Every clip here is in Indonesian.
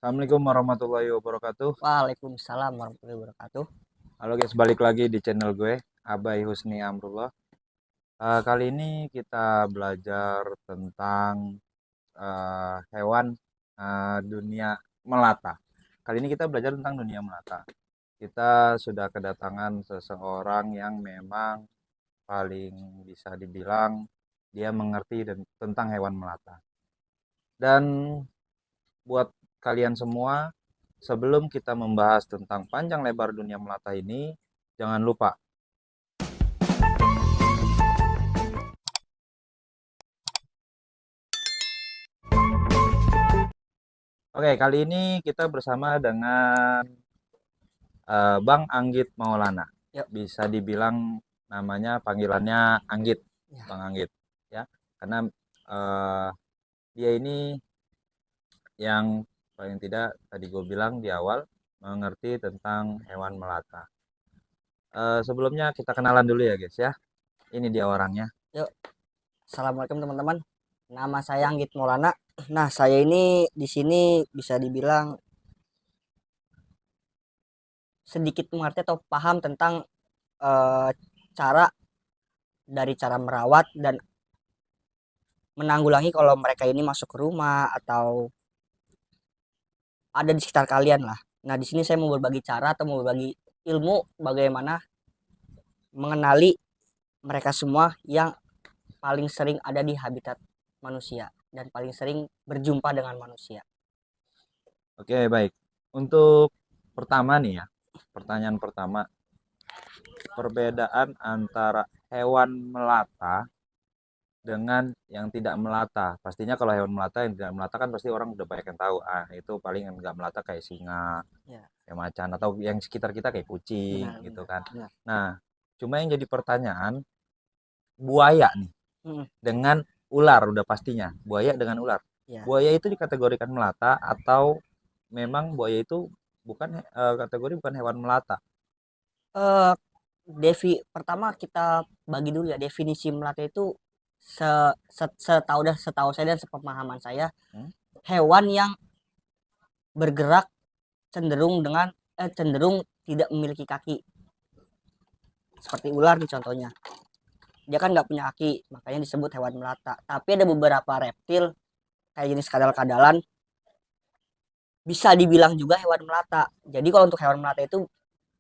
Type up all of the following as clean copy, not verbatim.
Assalamualaikum warahmatullahi wabarakatuh. Waalaikumsalam warahmatullahi wabarakatuh. Halo guys, balik lagi di channel gue, Abai Husni Amrullah. Kali ini kita belajar tentang hewan dunia melata. Kali ini kita belajar tentang dunia melata. Kita sudah kedatangan seseorang yang memang paling bisa dibilang dia mengerti tentang hewan melata. Dan buat kalian semua, sebelum kita membahas tentang panjang lebar dunia melata ini, jangan lupa Oke, kali ini kita bersama dengan Bang Anggit Maulana. Yuk. Bisa dibilang namanya panggilannya Anggit, Ya. Bang Anggit, ya. Karena dia ini yang paling tidak tadi gue bilang di awal mengerti tentang hewan melata. Sebelumnya kita kenalan dulu ya guys ya. Ini dia orangnya. Yuk. Assalamualaikum teman-teman. Nama saya Anggit Maulana. Nah, saya ini di sini bisa dibilang sedikit mengerti atau paham tentang cara merawat dan menanggulangi kalau mereka ini masuk ke rumah atau ada di sekitar kalian lah. Nah, di sini saya mau berbagi cara atau mau berbagi ilmu bagaimana mengenali mereka semua yang paling sering ada di habitat manusia dan paling sering berjumpa dengan manusia. Oke, baik. Untuk pertama nih ya, pertanyaan pertama, perbedaan antara hewan melata dengan yang tidak melata. Pastinya kalau hewan melata, yang tidak melata kan pasti orang udah banyak yang tahu. Itu paling yang nggak melata kayak singa, Ya, kayak macan, atau yang sekitar kita kayak kucing benar, gitu benar, kan. benar. Nah, cuma yang jadi pertanyaan, buaya nih Hmm, dengan ular udah pastinya. Buaya dengan ular. ya. Buaya itu dikategorikan melata atau memang buaya itu bukan kategori bukan hewan melata? Eh, pertama kita bagi dulu ya definisi melata itu setahu saya dan sepemahaman saya, Hmm? hewan yang bergerak cenderung tidak memiliki kaki, seperti ular nih contohnya. Dia kan nggak punya kaki, makanya disebut hewan melata. Tapi ada beberapa reptil kayak jenis kadal-kadalan bisa dibilang juga hewan melata. Jadi kalau untuk hewan melata itu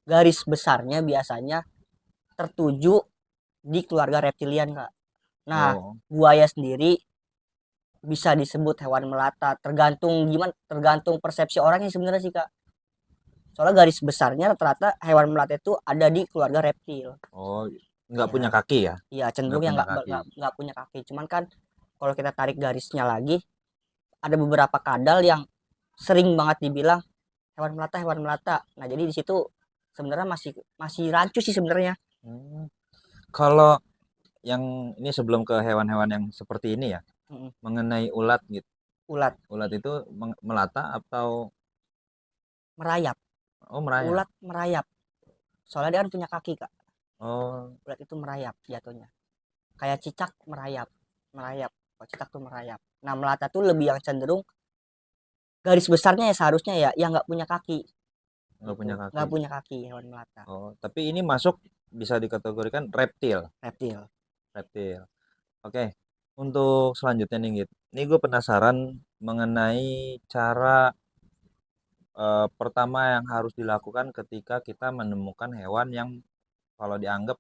garis besarnya biasanya tertuju di keluarga reptilian, Kak. Nah, Oh, buaya sendiri bisa disebut hewan melata, tergantung persepsi orangnya sebenarnya sih, Kak. Soalnya garis besarnya rata-rata hewan melata itu ada di keluarga reptil. oh, nggak Ya, punya kaki ya? iya Nggak cenderung yang punya kaki. nggak punya kaki. Cuman kan kalau kita tarik garisnya lagi, ada beberapa kadal yang sering banget dibilang hewan melata, hewan melata. Nah, jadi di situ sebenarnya masih masih rancu sih sebenarnya. Hmm. Kalau yang ini sebelum ke hewan-hewan yang seperti ini ya, Mm-mm. mengenai ulat gitu. Ulat Ulat itu melata atau merayap, oh merayap? ulat merayap. Soalnya dia kan punya kaki, Kak. Oh, Ulat itu merayap jatuhnya. Kayak cicak merayap, merayap. Kalau cicak tuh merayap. Nah, melata tuh lebih yang cenderung garis besarnya ya seharusnya ya yang nggak punya kaki nggak gitu, punya kaki. nggak punya kaki hewan melata. Oh, tapi ini masuk bisa dikategorikan reptil. Reptil. Reptil. Oke. Untuk selanjutnya nih, Git. Ini gue penasaran mengenai cara pertama yang harus dilakukan ketika kita menemukan hewan yang kalau dianggap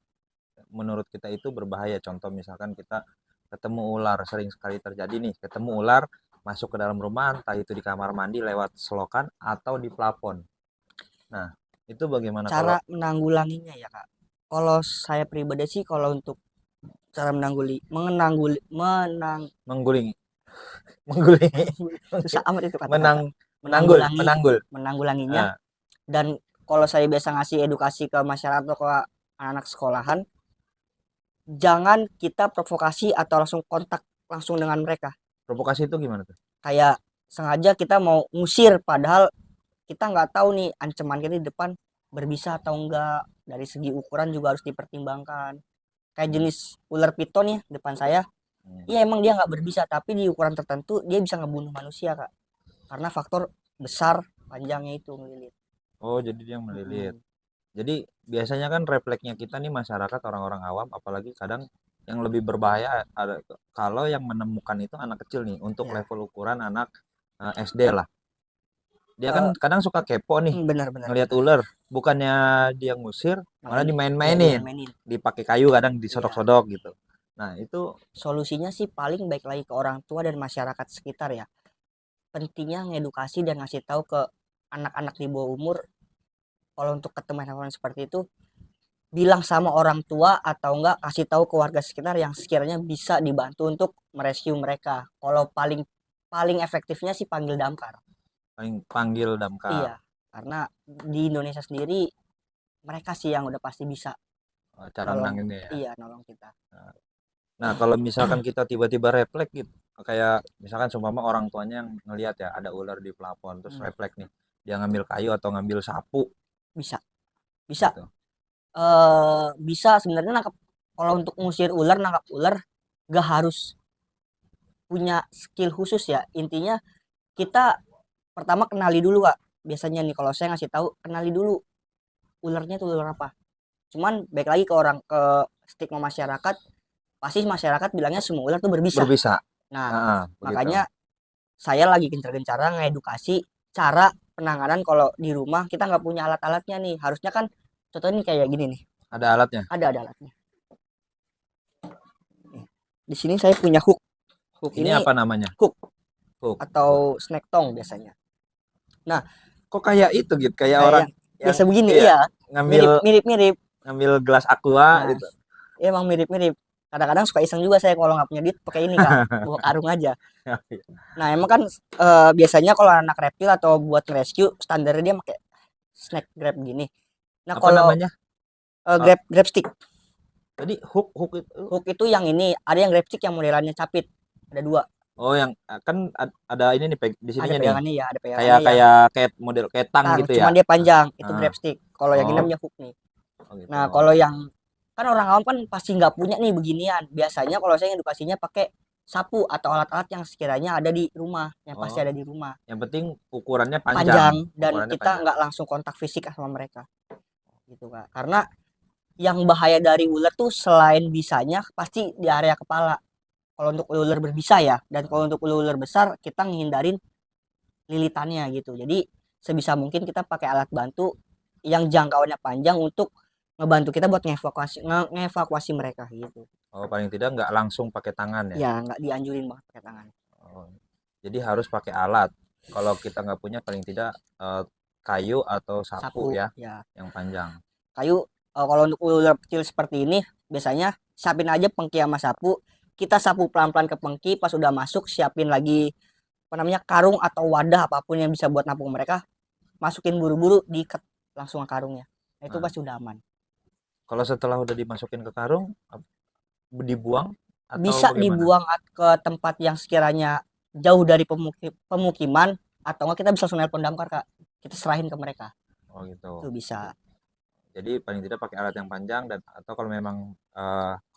menurut kita itu berbahaya. Contoh misalkan kita ketemu ular, sering sekali terjadi nih, ketemu ular masuk ke dalam rumah, entah itu di kamar mandi lewat selokan atau di plafon. Nah, itu bagaimana kalau Cara menanggulanginya ya, Kak, kalau saya pribadi sih kalau untuk cara mengguling, mengguling, susah amat itu menang, kata-kata, menanggul, menanggul. menanggulanginya. Nah, Dan kalau saya biasa ngasih edukasi ke masyarakat atau ke anak sekolahan, jangan kita provokasi atau langsung kontak langsung dengan mereka, provokasi itu gimana tuh? kayak sengaja kita mau ngusir padahal kita nggak tahu nih ancaman kita di depan berbisa atau enggak. Dari segi ukuran juga harus dipertimbangkan. Kayak Hmm. jenis ular piton ya depan saya, Hmm. iya emang dia nggak berbisa tapi di ukuran tertentu dia bisa ngebunuh manusia, Kak, karena faktor besar, panjangnya itu ngelilit. Oh, jadi dia melilit. Mm-mm. Jadi biasanya kan refleksnya kita nih masyarakat orang-orang awam, apalagi kadang yang lebih berbahaya ada kalau yang menemukan itu anak kecil nih untuk Ya, level ukuran anak SD lah. Dia kan eh, kadang suka kepo nih benar-benar ngelihat benar. ular, bukannya dia ngusir, Malah malah ini, ya dimain-mainin, dimain-mainin. dipakai kayu kadang Iya. disodok-sodok gitu. Nah, itu Solusinya sih paling baik lagi ke orang tua dan masyarakat sekitar ya. Pentingnya ngedukasi dan ngasih tahu ke anak-anak di bawah umur kalau untuk ketemu hewan seperti itu, bilang sama orang tua atau enggak kasih tahu ke warga sekitar yang sekiranya bisa dibantu untuk merescue mereka. Kalau paling paling efektifnya sih panggil damkar. paling panggil damkar. Iya, karena di Indonesia sendiri mereka sih yang udah pasti bisa Cara nolong. menanginnya ya. Iya, nolong kita. Nah, kalau misalkan kita tiba-tiba refleks gitu, kayak misalkan seumpama orang tuanya yang ngelihat ya ada ular di plafon, terus Hmm, refleks nih, dia ngambil kayu atau ngambil sapu bisa, bisa, gitu. bisa sebenarnya nangkap. Kalau untuk ngusir ular, nangkap ular, gak harus punya skill khusus ya. Intinya kita pertama kenali dulu kak. Biasanya nih kalau saya ngasih tahu kenali dulu ularnya itu ular apa. Cuman baik lagi ke orang ke stigma masyarakat, pasti masyarakat bilangnya semua ular tuh berbisa. Berbisa. Nah, Heeh, begitu. makanya saya lagi gencar-gencarnya ngedukasi cara penanganan kalau di rumah kita nggak punya alat-alatnya nih. Harusnya kan contohnya nih kayak gini nih. Ada alatnya. Ada alatnya. Nih, di sini saya punya hook. Hook Ini ini apa namanya? hook Hook. atau snack tong biasanya. Nah, Kok kayak itu gitu, kayak orang kayak yang biasa begini, iya iya. ngambil Mirip-mirip. ngambil gelas aqua Nah, gitu. ya emang mirip-mirip. Kadang-kadang suka iseng juga saya kalau nggak punya duit pakai ini kak, bawa karung aja. Nah emang kan biasanya kalau anak reptil atau buat rescue standarnya dia pakai snack grab gini. Nah Apa kalau namanya? Oh, grab grab stick, tadi hook hook itu. hook itu yang ini ada yang grab stick yang modelannya capit, ada dua, Oh, yang kan ada ini nih di ada sininya nih. pegangannya ya, ada Kayak pegangannya yang kayak kayak model kayak tang tang, gitu ya. cuman dia panjang, itu Heeh. grab stick. Kalau yang ini Oh, namanya hook nih. oh gitu. Nah kalau yang kan orang awam kan pasti nggak punya nih beginian. Biasanya kalau saya edukasinya pakai sapu atau alat-alat yang sekiranya ada di rumah, yang pasti Oh, ada di rumah. yang penting ukurannya panjang. Panjang dan Ukurannya kita panjang. nggak langsung kontak fisik sama mereka gitu kak, karena yang bahaya dari ular tuh selain bisanya pasti di area kepala kalau untuk ular berbisa ya, dan kalau untuk ular besar kita menghindarin lilitannya gitu. Jadi sebisa mungkin kita pakai alat bantu yang jangkauannya panjang untuk ngebantu kita buat ngevakuasi mereka gitu. Oh, paling tidak nggak langsung pakai tangan ya. Ya nggak dianjurin banget pakai tangan. Oh, jadi harus pakai alat. Kalau kita nggak punya paling tidak kayu atau sapu Sapu ya ya, yang panjang. kayu. Kalau untuk ular kecil seperti ini biasanya siapin aja pengki sama sapu, kita sapu pelan-pelan ke pengki, pas udah masuk siapin lagi apa namanya karung atau wadah apapun yang bisa buat nampung mereka, masukin buru-buru diikat langsung ke karungnya, nah, itu Nah, pasti udah aman. kalau setelah udah dimasukin ke karung, dibuang atau Bisa bagaimana? dibuang ke tempat yang sekiranya jauh dari pemukiman, atau enggak kita bisa langsung nelpon damkar kak, kita serahin ke mereka, Oh gitu. itu bisa. Jadi paling tidak pakai alat yang panjang dan atau kalau memang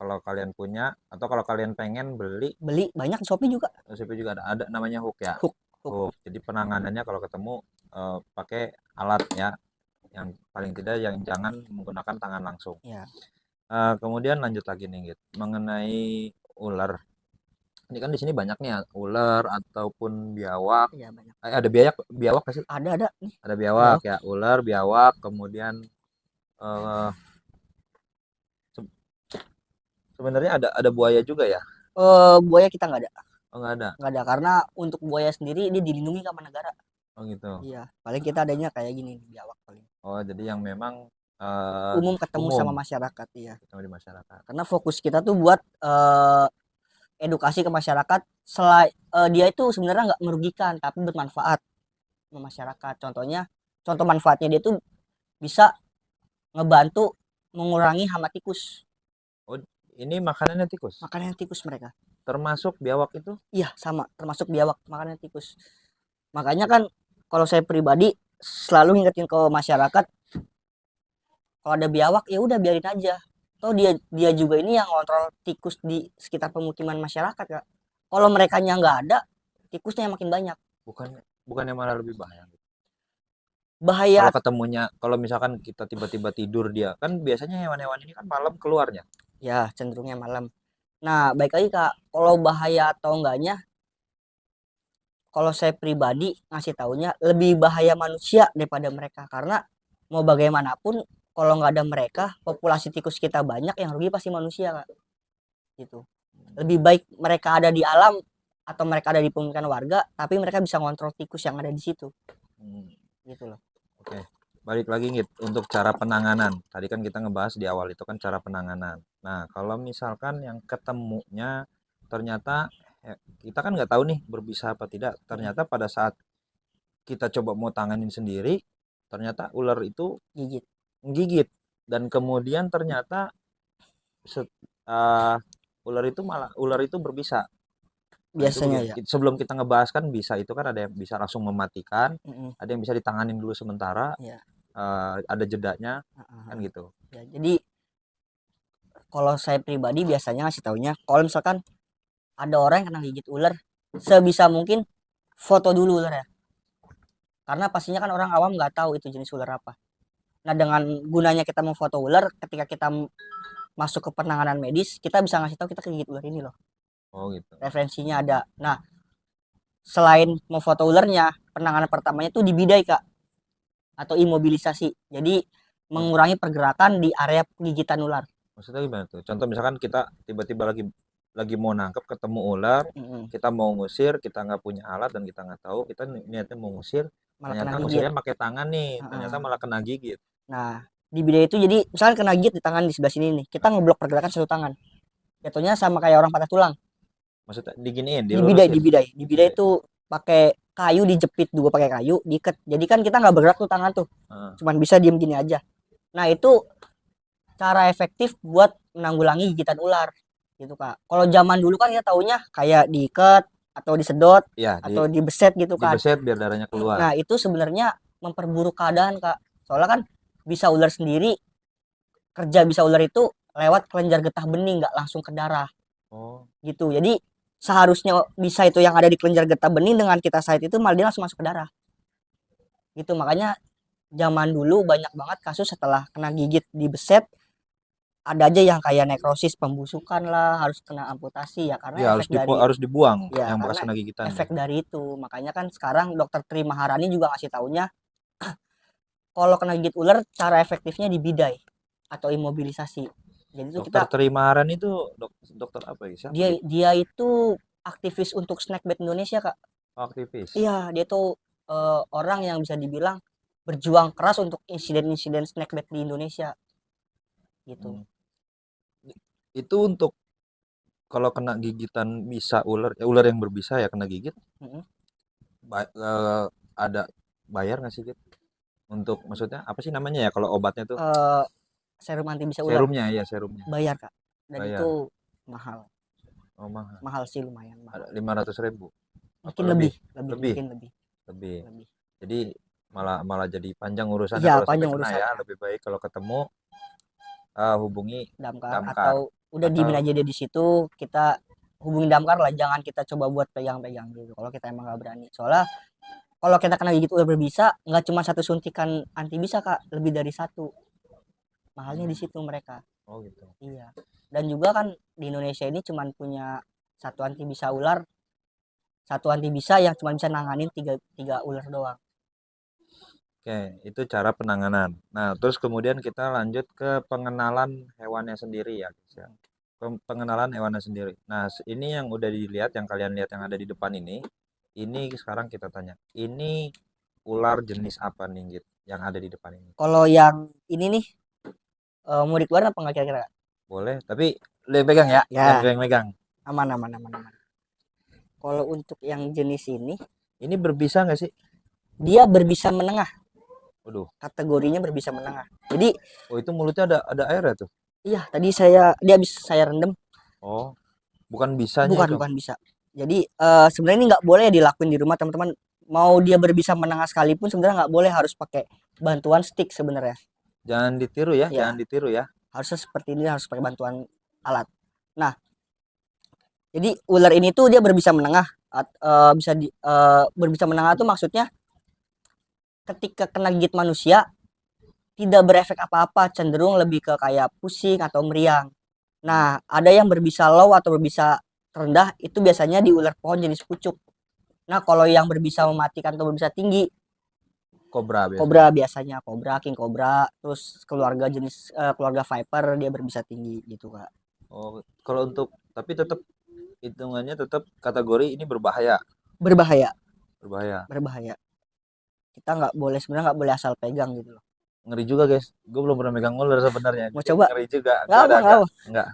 kalau kalian punya atau kalau kalian pengen beli Beli banyak di Shopee juga. resipi juga ada namanya hook ya. Hook, hook Hook. Jadi penanganannya kalau ketemu pakai alat ya yang paling tidak yang jangan menggunakan tangan langsung. ya. Kemudian lanjut lagi nih gitu mengenai ular. Ini kan di sini banyak nih ya, ular ataupun biawak. Iya banyak. Ada biawak biawak nggak sih? Ada nih. Ada biawak ya, ular, biawak, kemudian eh, sebenarnya ada buaya juga ya? Buaya kita nggak ada. Oh, nggak ada. Nggak ada karena untuk buaya sendiri dia dilindungi sama negara. Oh gitu. Iya, paling kita adanya kayak gini biawak paling. Oh, jadi yang memang eh, Umum ketemu umum sama masyarakat, iya. ketemu di masyarakat. Karena fokus kita tuh buat edukasi ke masyarakat, selain dia itu sebenarnya nggak merugikan tapi bermanfaat sama masyarakat. Contoh manfaatnya dia tuh bisa ngebantu mengurangi hama tikus. Oh, ini makanannya tikus. Makanan tikus mereka. Termasuk biawak itu? Iya, sama, termasuk biawak makanan tikus. Makanya kan kalau saya pribadi selalu ngingetin ke masyarakat, kalau ada biawak ya udah biarin aja. Toh dia juga ini yang ngontrol tikus di sekitar pemukiman masyarakat kak. Kalau mereka nya nggak ada, tikusnya yang makin banyak. Bukan bukannya malah lebih bahaya. Bahaya. Kalau ketemunya, kalau misalkan kita tiba-tiba tidur dia, kan biasanya hewan-hewan ini kan malam keluarnya. Ya, cenderungnya malam. Nah, baik lagi Kak, kalau bahaya atau enggaknya, kalau saya pribadi ngasih taunya lebih bahaya manusia daripada mereka, karena mau bagaimanapun kalau nggak ada mereka, populasi tikus kita banyak, yang rugi pasti manusia Kak. Gitu. Lebih baik mereka ada di alam atau mereka ada di pemukiman warga, tapi mereka bisa ngontrol tikus yang ada di situ. Hmm, Gitu loh. Oke, balik lagi Ngit, untuk cara penanganan. Tadi kan kita ngebahas di awal itu kan cara penanganan. Nah, kalau misalkan yang ketemunya ternyata kita kan nggak tahu nih berbisa apa tidak. Ternyata pada saat kita coba mau tanganin sendiri, ternyata ular itu Gigit. menggigit dan kemudian ternyata set- uh, ular itu berbisa. Nah, itu Biasanya bagaimana? ya. Sebelum kita ngebahas kan bisa itu kan ada yang bisa langsung mematikan, Mm-mm. ada yang bisa ditanganin dulu sementara, Ya. ada jedanya, kan Uh-uh. gitu. Ya, jadi kalau saya pribadi biasanya ngasih taunya, kalau misalkan ada orang yang kena gigit ular, sebisa mungkin foto dulu ular ya, karena pastinya kan orang awam nggak tahu itu jenis ular apa. Nah, dengan gunanya kita memfoto ular, ketika kita masuk ke penanganan medis, kita bisa ngasih tahu kita kegigit ular ini loh, Oh gitu. referensinya ada. Nah, selain memfoto ularnya, penanganan pertamanya tuh dibidai Kak, atau imobilisasi, jadi Oh, mengurangi pergerakan di area pengigitan ular. maksudnya gimana tuh? Contoh misalkan kita tiba-tiba lagi mau nangkep ketemu ular, Mm-mm. kita mau ngusir, kita nggak punya alat dan kita nggak tahu, kita niatnya mau ngusir, Malah kena ternyata gigit. ngusirnya pakai tangan nih, ternyata Uh-uh. malah kena gigit. Nah, di bidai itu jadi misalnya kena gigit di tangan di sebelah sini nih, kita ngeblok pergerakan satu tangan. Jatuhnya sama kayak orang patah tulang. Maksudnya diginiin, Di bidai, dilurusin. di bidai itu pakai kayu dijepit dua pakai kayu, diikat. Jadi kan kita nggak bergerak tuh tangan tuh, Heeh. cuman bisa diem gini aja. Nah, itu cara efektif buat menanggulangi gigitan ular, gitu Kak. Kalau zaman dulu kan kita taunya kayak diikat atau disedot Ya, atau dibeset gitu kan. dibeset biar darahnya keluar. Nah, itu sebenarnya memperburuk keadaan Kak. Soalnya kan bisa ular sendiri, kerja bisa ular itu lewat kelenjar getah bening, nggak langsung ke darah Oh, gitu. Jadi seharusnya bisa itu yang ada di kelenjar getah bening, dengan kita saat itu malah dia langsung masuk ke darah gitu. Makanya zaman dulu banyak banget kasus setelah kena gigit dibeset, ada aja yang kayak nekrosis, pembusukan lah, harus kena amputasi ya, karena ya efek dari, harus dibuang ya yang bekas karena kena gigitannya. efek dari itu. Makanya kan sekarang dokter Tri Maharani juga ngasih taunya, kalau kena gigit ular cara efektifnya dibidai atau imobilisasi. Jadi itu Dokter kita, Terimaharan itu dokter apa ya? Siapa dia gitu? dia itu aktivis untuk snackbait Indonesia Kak. Oh, aktivis. Iya, dia tuh orang yang bisa dibilang berjuang keras untuk insiden-insiden snackbait di Indonesia gitu. Hmm. Itu untuk kalau kena gigitan bisa ular, ular yang berbisa ya kena gigit, Mm-mm. ada bayar nggak sih gitu? Untuk maksudnya apa sih namanya ya kalau obatnya tuh? Eh, Serum anti bisa ular Serumnya ya serumnya. bayar Kak, dan itu Bayar. mahal, Oh mahal. mahal sih, lumayan Ada mahal. 500.000 apa Mungkin lebih? lebih, lebih Lebih, mungkin lebih, lebih. lebih. Jadi malah malah jadi panjang urusannya Iya, kalau sampai panjang kena ya. urusannya. Lebih baik kalau ketemu hubungi Damkar, damkar atau udah diemin atau aja dia di situ, kita hubungi damkar lah, jangan kita coba buat pegang-pegang gitu kalau kita emang nggak berani. Soalnya kalau kita kena gigit ular berbisa, nggak cuma satu suntikan anti bisa Kak, lebih dari satu. Mahalnya di Hmm, situ mereka. oh gitu. Iya. Dan juga kan di Indonesia ini cuma punya satu anti bisa ular, satu anti bisa yang cuma bisa nanganin tiga, tiga ular doang. Oke, itu cara penanganan. Nah, terus kemudian kita lanjut ke pengenalan hewannya sendiri ya, guys ya. Pengenalan hewannya sendiri. Nah, ini yang udah dilihat, yang kalian lihat yang ada di depan ini sekarang kita tanya, ini ular jenis apa nih, gitu, yang ada di depan ini? Kalau yang ini nih, mau dikeluarin apa nggak kira-kira? Boleh, tapi boleh pegang ya, jangan Ya, pegang-pegang. aman, aman, aman, aman. Kalau untuk yang jenis ini, Ini berbisa nggak sih? dia berbisa menengah, Waduh, kategorinya berbisa menengah. Jadi, oh itu mulutnya ada air ya tuh? iya tadi dia habis saya rendam, Oh, bukan bisanya bukan itu. bukan bisa. Jadi sebenarnya ini nggak boleh dilakuin di rumah teman-teman. Mau dia berbisa menengah sekalipun sebenarnya nggak boleh, harus pakai bantuan stick sebenarnya. Jangan ditiru ya, Ya, jangan ditiru ya. harusnya seperti ini, harus pakai bantuan alat. Nah, jadi ular ini tuh dia berbisa menengah, bisa berbisa menengah tuh maksudnya ketika kena gigit manusia tidak berefek apa-apa, cenderung lebih ke kayak pusing atau meriang. Nah, ada yang berbisa low atau berbisa rendah itu biasanya di ular pohon jenis pucuk. Nah, kalau yang berbisa mematikan atau berbisa tinggi, Kobra kobra biasanya. biasanya, kobra, king kobra, terus keluarga jenis keluarga viper dia berbisa tinggi gitu, Kak. Oh, kalau untuk tapi tetap hitungannya tetap kategori ini berbahaya. Berbahaya, Berbahaya. berbahaya. Kita nggak boleh sebenarnya nggak boleh asal pegang gitu loh. Ngeri juga, guys. Gue belum pernah megang ular sebenarnya. Mau Jadi coba? ngeri juga. Nggak Gue apa, ada nggak apa. enggak,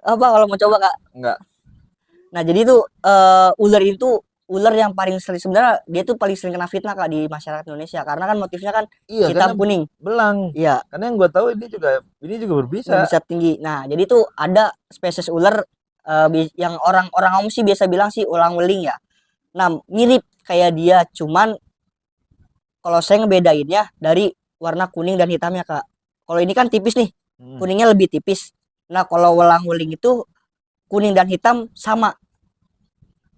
Apa kalau mau coba, Kak? enggak. Nah, jadi itu ular itu ular yang paling sering sebenarnya dia tuh paling sering kena fitnah Kak di masyarakat Indonesia karena kan motifnya kan Iya, karena hitam kuning. belang. Iya, Karena yang gue tahu ini juga berbisa. berbisa tinggi. Nah, jadi tuh ada spesies ular yang orang-orang umum sih biasa bilang sih ulang-weling ya. Nah, mirip kayak dia, cuman kalau saya ngebedainnya dari warna kuning dan hitamnya, Kak. Kalau ini kan tipis nih, Hmm. kuningnya lebih tipis. Nah, kalau welang-weling itu kuning dan hitam sama.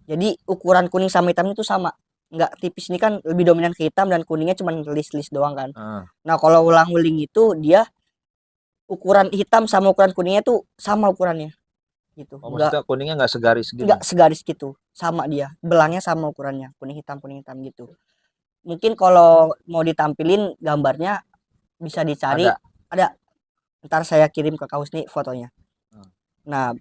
Jadi ukuran kuning sama hitam itu sama. Nggak tipis, ini kan lebih dominan ke hitam dan kuningnya cuma list-list doang kan. Ah. Nah, kalau welang-weling itu dia ukuran hitam sama ukuran kuningnya tuh sama ukurannya gitu. Oh, Nggak maksudnya kuningnya nggak segaris gitu. nggak segaris gitu. Sama dia. Belangnya sama ukurannya. Kuning hitam gitu. Mungkin kalau mau ditampilin gambarnya bisa dicari. Ada. Ada. Ntar saya kirim ke Kaus nih fotonya. Hmm. Nah,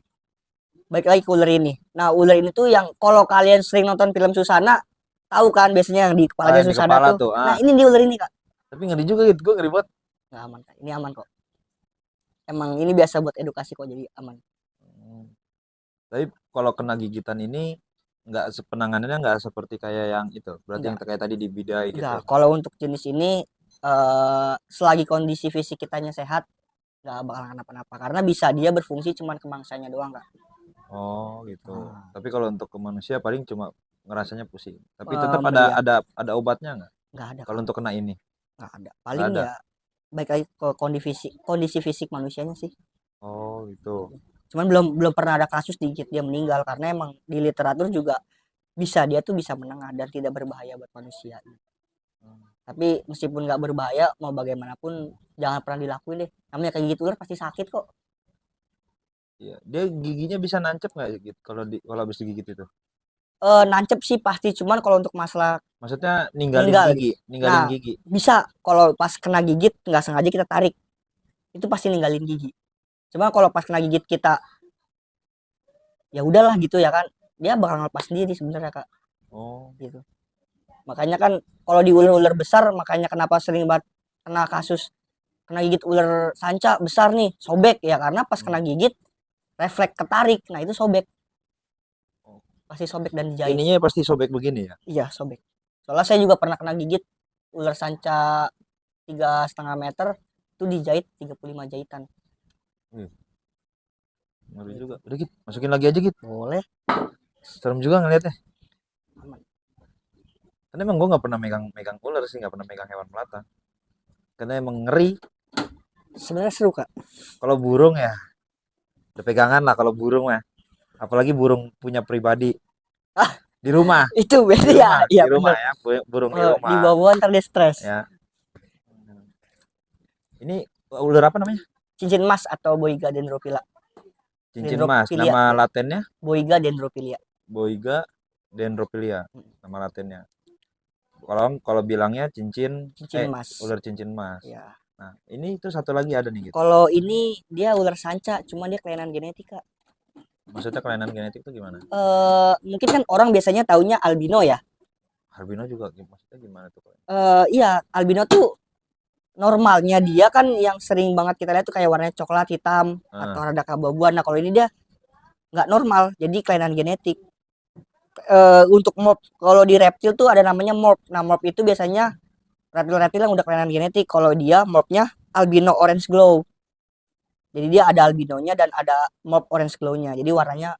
baik lagi ke ular ini. Nah, ular ini tuh yang kalau kalian sering nonton film Susana, tahu kan biasanya yang di Oh, kepalanya yang di Susana kepala tuh. tuh. Nah, Ah. ini di ular ini, Kak. Tapi ngeri juga gitu. Gue ngeri banget. Nggak aman, Kak. Ini aman kok. Emang ini biasa buat edukasi kok, jadi aman. Hmm. Tapi kalau kena gigitan ini nggak penanganannya nggak seperti kayak yang itu. Berarti yang Enggak, kayak tadi di bidai enggak. gitu. Kalau untuk jenis ini selagi kondisi fisik kitanya sehat, nggak bakal kenapa-napa karena bisa dia berfungsi cuman ke mangsanya doang, Kak. Oh, gitu. Ah, Tapi kalau untuk ke manusia paling cuma ngerasanya pusing. Tapi tetap ada meriang ada ada obatnya nggak? nggak ada, Kalau Kak. untuk kena ini? Nggak ada. Nggak Paling ada. ya baik lagi ke kondisi fisik manusianya sih. Oh, gitu. Cuman belum belum pernah ada kasus digigit dia meninggal karena emang di literatur juga dia tuh bisa menengah dan tidak berbahaya buat manusia. Hmm. Tapi meskipun nggak berbahaya mau bagaimanapun jangan pernah dilakuin deh. Namanya kayak gitu ular pasti sakit kok. Iya. Dia giginya bisa nancep nggak gitu kalau habis digigit itu? Nancep sih pasti, cuman kalau untuk masalah Maksudnya ninggalin ninggal gigi, gitu. ninggalin Nah, gigi. bisa kalau pas kena gigit nggak sengaja kita tarik, itu pasti ninggalin gigi. Cuma kalau pas kena gigit kita ya udahlah gitu ya kan, dia bakal ngelepas sendiri sebenarnya, Kak, Oh, gitu. Makanya kan kalau di ular-ular besar makanya kenapa sering banget kena kasus kena gigit ular sanca besar nih, sobek ya karena pas hmm. kena gigit refleks ketarik. Nah, itu sobek. Oh. Pasti sobek dan dijahit. Ininya pasti sobek begini ya. Iya, sobek. Soalnya saya juga pernah kena gigit ular sanca 3,5 meter itu dijahit 35 jahitan. Wih, ngeri Gitu. juga. Udah gitu, masukin lagi aja gitu. Boleh. Serem juga ngeliatnya. Aman. Karena emang gue nggak pernah megang ular sih, nggak pernah megang hewan melata. Karena emang ngeri. Sebenarnya seru, Kak. Kalau burung ya, udah pegangan lah kalau burung ya. Apalagi burung punya pribadi Ah, di rumah, itu beda di ya. rumah, Iya di rumah bener. ya, burung di Di rumah bawah ntar dia stres. ya. Ini ular apa namanya? Cincin emas atau Boiga dendrophylla. Cincin mas. Dendrophylla Nama ya. latennya Boiga dendrophylla. Boiga dendrophylla. Nama latennya. Kalau bilangnya Cincin emas. ular cincin mas. Ya. Nah, ini itu satu lagi ada nih gitu. Kalau ini dia ular sanca, cuma dia kelainan genetik, Kak. Maksudnya kelainan genetik itu gimana? Mungkin kan orang biasanya taunya albino ya. Albino juga maksudnya gimana tuh? Iya, albino tuh normalnya dia kan yang sering banget kita lihat tuh kayak warnanya coklat hitam atau rada keabu-abuan. Nah, kalau ini dia nggak normal, jadi kelainan genetik. Untuk morph, kalau di reptil tuh ada namanya morph. Nah, morph itu biasanya reptil-reptil yang udah kelainan genetik. Kalau dia morphnya albino orange glow. Jadi dia ada albinonya dan ada morph orange glow-nya. Jadi warnanya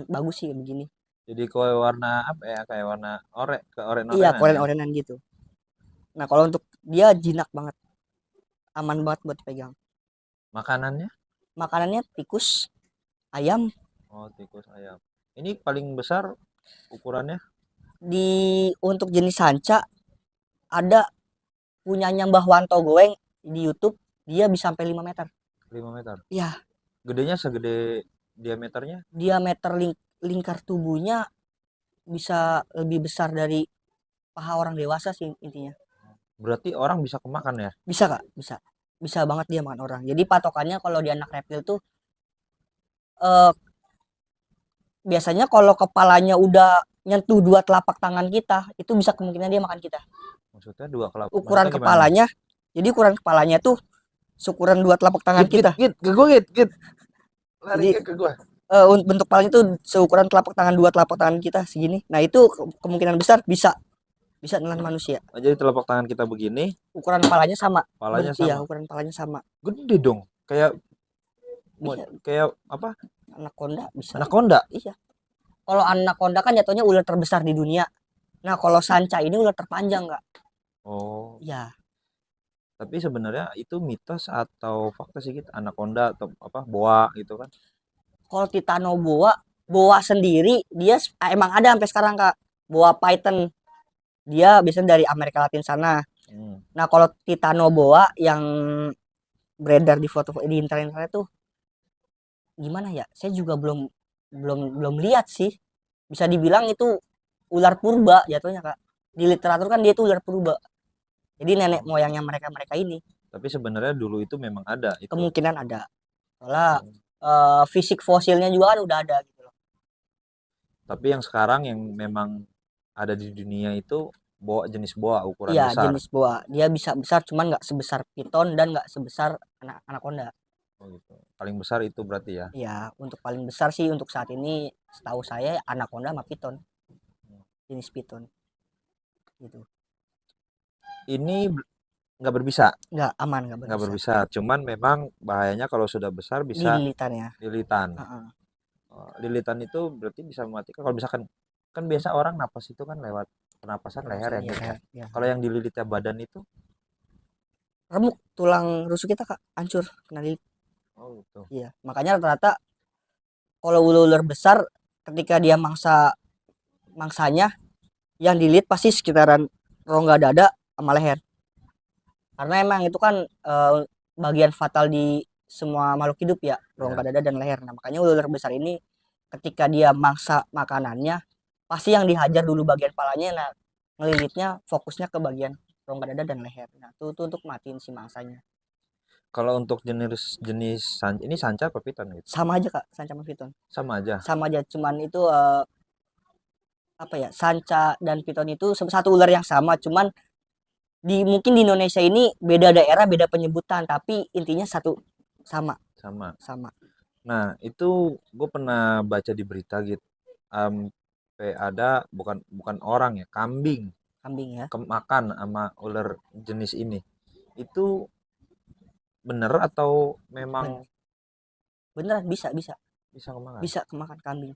bagus sih begini. Jadi kayak warna apa ya? Kayak warna Iya, oren-orenan ya. oren-orenan gitu. Nah, kalau untuk dia jinak banget, aman banget buat pegang. Makanannya? Makanannya tikus, ayam. Oh, tikus ayam. Ini paling besar ukurannya? Untuk jenis sanca ada punyanya Mbah Wanto Goeng di YouTube dia bisa sampai 5 meter. 5 meter. Iya, Gedenya segede diameternya? diameter lingkar tubuhnya bisa lebih besar dari paha orang dewasa sih intinya. Berarti orang bisa kemakan ya? Bisa Kak, bisa. Bisa banget dia makan orang. Jadi patokannya kalau di anak reptil tuh eh, biasanya kalau kepalanya udah nyentuh dua telapak tangan kita, itu bisa kemungkinan dia makan kita. Maksudnya dua kelab. Ukuran Maksudnya gimana nih? kepalanya, jadi ukuran kepalanya tuh seukuran dua telapak tangan Git, kita. ke gue git. Lari Jadi ke gue. bentuk kepalanya tuh seukuran telapak tangan, dua telapak tangan kita segini. Nah itu kemungkinan besar bisa nelan manusia. Oh, jadi telapak tangan kita begini, Ukuran kepalanya sama. kepalanya Iya, sama. ukuran kepalanya sama. Gede dong. Kayak Iya, kayak apa? anaconda bisa. Anaconda. Iya. Kalau anaconda kan jatuhnya ular terbesar di dunia. Nah, kalau sanca ini ular terpanjang, Kak. Oh, Ya, tapi sebenarnya itu mitos atau fakta sih gitu? Anaconda atau apa? Boa gitu kan? kalau titanoboa, boa sendiri dia emang ada sampai sekarang, Kak. Boa python. Dia biasanya dari Amerika Latin sana. Hmm. Nah, kalau titanoboa yang beredar di foto di internet tuh gimana ya? Saya juga belum lihat sih. Bisa dibilang itu ular purba jatuhnya, Kak. Di literatur kan dia itu ular purba. Jadi nenek moyangnya mereka ini. Tapi sebenarnya dulu itu memang ada itu. Kemungkinan ada. Soalnya fisik fosilnya juga kan udah ada gitu loh. Tapi yang sekarang yang memang ada di dunia itu boa, jenis boa ukuran Iya, besar. jenis boa. Dia bisa besar cuman nggak sebesar piton dan nggak sebesar anaconda. Oh gitu. Paling besar itu berarti ya. Iya, untuk paling besar sih untuk saat ini setahu saya anaconda sama piton. Jenis piton. Gitu. Ini nggak berbisa. Nggak aman, nggak Nggak berbisa. berbisa. Cuman memang bahayanya kalau sudah besar bisa Lilitan ya. lilitan. Heeh. Lilitan itu berarti bisa mematikan. Kalau misalkan kan biasa orang napas itu kan lewat pernapasan leher ya, Iya, gitu ya. iya. Kalau yang dililitnya badan itu, Remuk tulang rusuk kita, Kak, hancur kena lilit. oh gitu. Iya, makanya rata-rata kalau ular besar ketika dia mangsanya yang dililit pasti sekitaran rongga dada sama leher. Karena emang itu kan bagian fatal di semua makhluk hidup ya, rongga dada dan leher. Nah, makanya ular besar ini ketika dia mangsa makanannya pasti yang dihajar dulu bagian palanya, nah ngelilitnya fokusnya ke bagian rongga dada dan leher. Nah, itu untuk matiin si mangsanya. Kalau untuk jenis ini sanca apa piton gitu? Sama aja, Kak, sanca sama piton. Sama aja. Sama aja, cuman itu apa ya? Sanca dan piton itu satu ular yang sama, cuman mungkin di Indonesia ini beda daerah, beda penyebutan, tapi intinya satu sama. Nah, itu gue pernah baca di berita gitu. Sampai ada bukan orang ya, kambing Ya. kemakan sama ular jenis ini. Itu bener atau memang beneran bisa kemakan? Bisa kemakan kambing.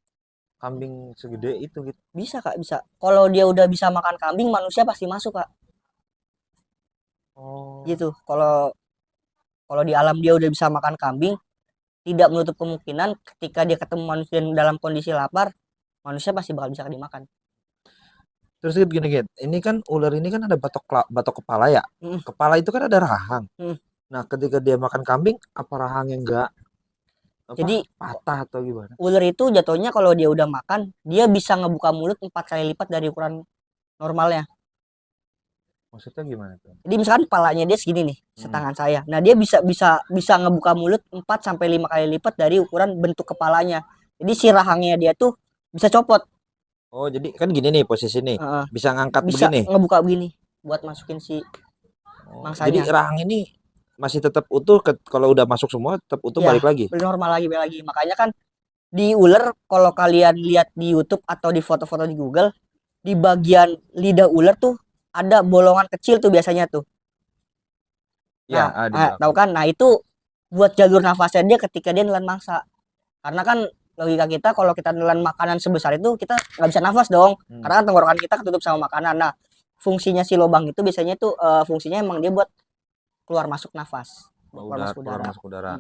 Kambing segede itu gitu. Bisa, Kak, bisa. Kalau dia udah bisa makan kambing, manusia pasti masuk, Kak. Oh. Gitu. Kalau di alam dia udah bisa makan kambing, tidak menutup kemungkinan ketika dia ketemu manusia dalam kondisi lapar, manusia pasti bakal bisa dimakan. Terus gini, ini kan ular ini kan ada batok kepala ya. Kepala itu kan ada rahang. Nah, ketika dia makan kambing, apa rahangnya enggak jadi patah atau gimana? Ular itu jatuhnya kalau dia udah makan, dia bisa ngebuka mulut 4 kali lipat dari ukuran normalnya. Maksudnya gimana tuh? Jadi misalkan kepalanya dia segini nih, setangan saya. Nah, dia bisa ngebuka mulut 4 sampai 5 kali lipat dari ukuran bentuk kepalanya. Jadi si rahangnya dia tuh bisa copot. Oh, jadi kan gini nih posisi nih. Bisa ngangkat bisa begini. Bisa ngebuka begini buat masukin si mangsanya. Jadi rahang ini masih tetap utuh kalau udah masuk semua tetap utuh ya, balik lagi. Normal lagi. Makanya kan di ular kalau kalian lihat di YouTube atau di foto-foto di Google, di bagian lidah ular tuh ada bolongan kecil tuh biasanya tuh. Nah, tahu kan? Nah, itu buat jalur nafasnya dia ketika dia nelan mangsa. Karena kan logika kita kalau kita nelan makanan sebesar itu kita nggak bisa nafas dong. Karena kan tenggorokan kita ketutup sama makanan. Nah, fungsinya si lubang itu biasanya tuh fungsinya emang dia buat keluar masuk nafas. Keluar masuk udara.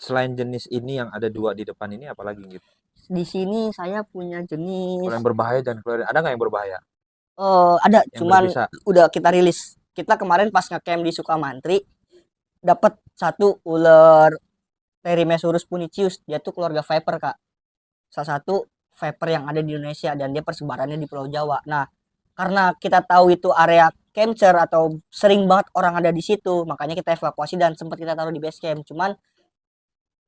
Selain jenis ini yang ada 2 di depan ini apalagi gitu? Di sini saya punya jenis. Kalau yang berbahaya dan keluar ada nggak yang berbahaya? Ada, yang cuman udah kita kita kemarin pas ngecamp di Sukamantri dapat satu ular Therimesurus punicius. Dia tuh keluarga viper, Kak. Salah satu viper yang ada di Indonesia dan dia persebarannya di Pulau Jawa. Nah, karena kita tahu itu area capture atau sering banget orang ada di situ, makanya kita evakuasi dan sempat kita taruh di base camp. Cuman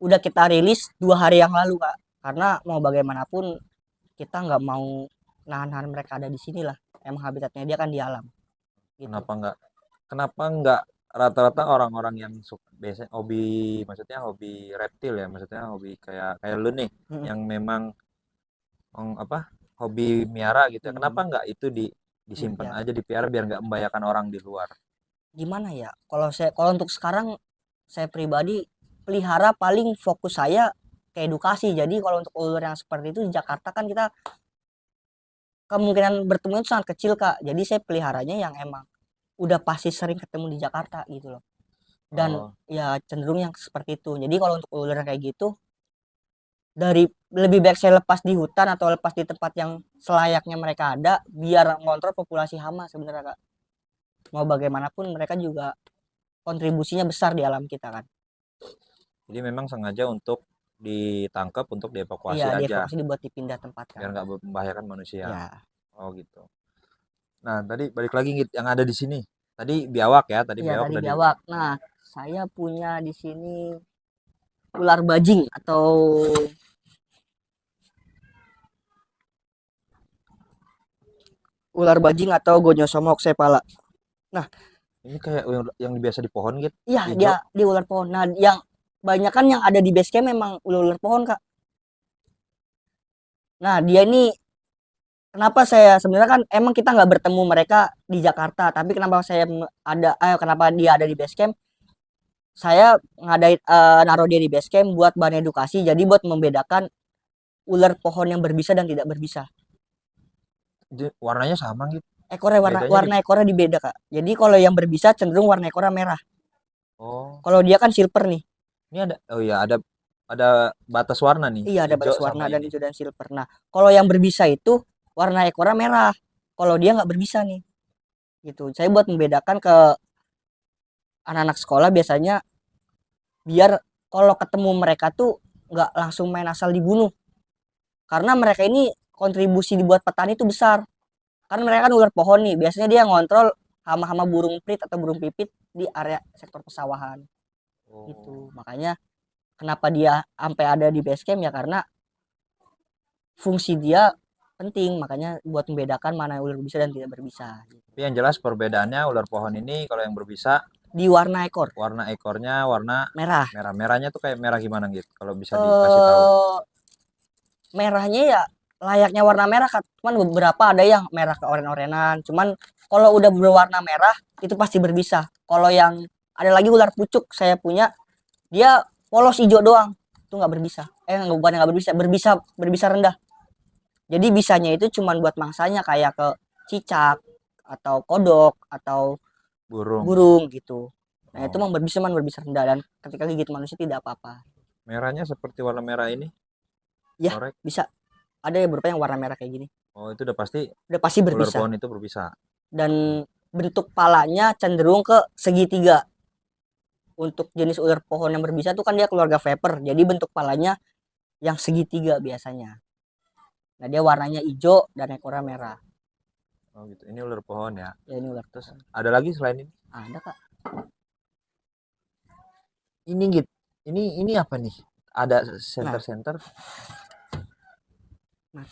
udah kita rilis 2 hari yang lalu, Kak. Karena mau bagaimanapun kita nggak mau nahan-nahan mereka ada di sini lah. Emang habitatnya dia kan di alam. Gitu. Kenapa nggak rata-rata orang-orang yang suka biasanya hobi, maksudnya hobi reptil ya, maksudnya hobi kayak kayak lu nih yang memang hobi miara gitu ya. Kenapa nggak itu disimpan Ya. aja, dipiara biar nggak membahayakan orang di luar? Gimana ya? Kalau untuk sekarang saya pribadi pelihara paling fokus saya ke edukasi. Jadi kalau untuk ular yang seperti itu di Jakarta kan kita kemungkinan bertemu itu sangat kecil, Kak. Jadi saya peliharanya yang emang udah pasti sering ketemu di Jakarta gitu loh. Dan ya cenderung yang seperti itu. Jadi kalau untuk ular kayak gitu dari lebih baik saya lepas di hutan atau lepas di tempat yang selayaknya mereka ada biar ngontrol populasi hama sebenarnya, Kak. Mau bagaimanapun mereka juga kontribusinya besar di alam kita kan. Jadi memang sengaja untuk ditangkap untuk dievakuasi Iya, aja, dievakuasi dibuat dipindah tempat biar kan. nggak membahayakan manusia. Ya, Oh gitu. Nah tadi balik lagi Git, yang ada di sini. Tadi biawak ya, tadi iya biawak tadi udah di. biawak. Nah, saya punya di sini ular bajing atau Gonyosoma oxepala. Nah, Ini kayak yang biasa di pohon gitu. iya Hijau. dia di ular pohon. Nah, yang banyak kan yang ada di base camp memang ular pohon, Kak. Nah, dia ini kenapa saya sebenarnya kan emang kita nggak bertemu mereka di Jakarta, tapi kenapa kenapa dia ada di base camp? Saya ngadain naruh dia di base camp buat bahan edukasi, jadi buat membedakan ular pohon yang berbisa dan tidak berbisa. Warnanya sama gitu. Warna ekornya dibeda, Kak. Jadi kalau yang berbisa cenderung warna ekornya merah. Oh. Kalau dia kan silver nih. Ini ada batas warna nih. Iya, ada batas Hijau warna sama dan ini. hijau dan silver. Nah, kalau yang berbisa itu warna ekornya merah. Kalau dia nggak berbisa nih. Gitu. Saya buat membedakan ke anak-anak sekolah biasanya biar kalau ketemu mereka tuh nggak langsung main asal dibunuh. Karena mereka ini kontribusi dibuat petani itu besar. Kan mereka kan ular pohon nih, biasanya dia ngontrol hama-hama burung prit atau burung pipit di area sektor pesawahan. Gitu. Makanya kenapa dia sampai ada di base camp ya karena fungsi dia penting, makanya buat membedakan mana ular berbisa dan tidak berbisa. Tapi yang jelas perbedaannya ular pohon ini kalau yang berbisa Di warna ekor. warna ekornya warna merah. Merahnya tuh kayak merah gimana gitu? Kalau bisa dikasih tahu. Merahnya ya layaknya warna merah, kan. Cuman beberapa ada yang merah ke oren-orenan. Cuman kalau udah berwarna merah itu pasti berbisa. Kalau yang ada lagi ular pucuk saya punya, dia polos hijau doang, itu nggak berbisa. Bukan nggak berbisa, berbisa rendah. Jadi bisanya itu cuman buat mangsanya kayak ke cicak atau kodok atau burung gitu. Nah, itu memang berbisa rendah dan ketika gigit manusia tidak apa-apa. Merahnya seperti warna merah ini? Ya, Korek. bisa. Ada beberapa yang warna merah kayak gini. Oh, itu udah pasti berbisa. Ular pohon itu berbisa. Dan bentuk palanya cenderung ke segitiga. Untuk jenis ular pohon yang berbisa tuh kan dia keluarga viper. Jadi bentuk palanya yang segitiga biasanya. Nah, dia warnanya hijau dan ekornya merah. Oh gitu. Ini ular pohon ya. Ya, ini ular. Terus ada lagi selain ini? Ada, Kak. Ini gitu. Ini apa nih? Ada center. Nah,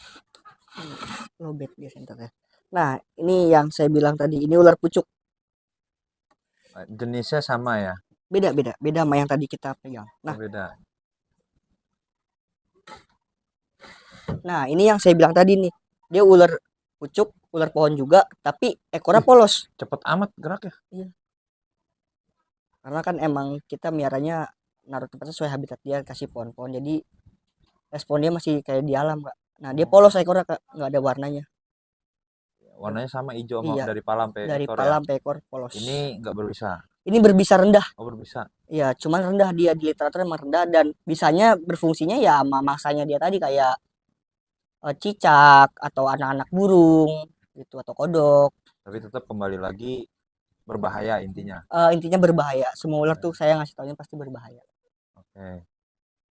lobet dia senternya. Nah, ini yang saya bilang tadi, ini ular pucuk. Jenisnya sama ya? Beda sama yang tadi kita pegang. Nah, beda. Nah, ini yang saya bilang tadi nih. Dia ular pucuk, ular pohon juga, tapi ekornya polos. Cepet amat geraknya. Iya. Karena kan emang kita miaranya naruh tempatnya sesuai habitat dia, kasih pohon-pohon. Jadi respon dia masih kayak di alam, Kak. Nah, dia polos ekornya, Kak. Nggak ada warnanya. Warnanya sama hijau Iya. dari pala sampai dari ekor. Dari pala sampai ekor polos. Ini nggak berbisa. Ini berbisa rendah. Oh, berbisa. Iya, cuman rendah, dia di literatur emang rendah dan bisanya berfungsinya ya sama mangsanya dia tadi kayak cicak atau anak-anak burung gitu atau kodok. Tapi tetap kembali lagi berbahaya intinya. Intinya berbahaya. Semua ular tuh saya ngasih taunya pasti berbahaya. Oke.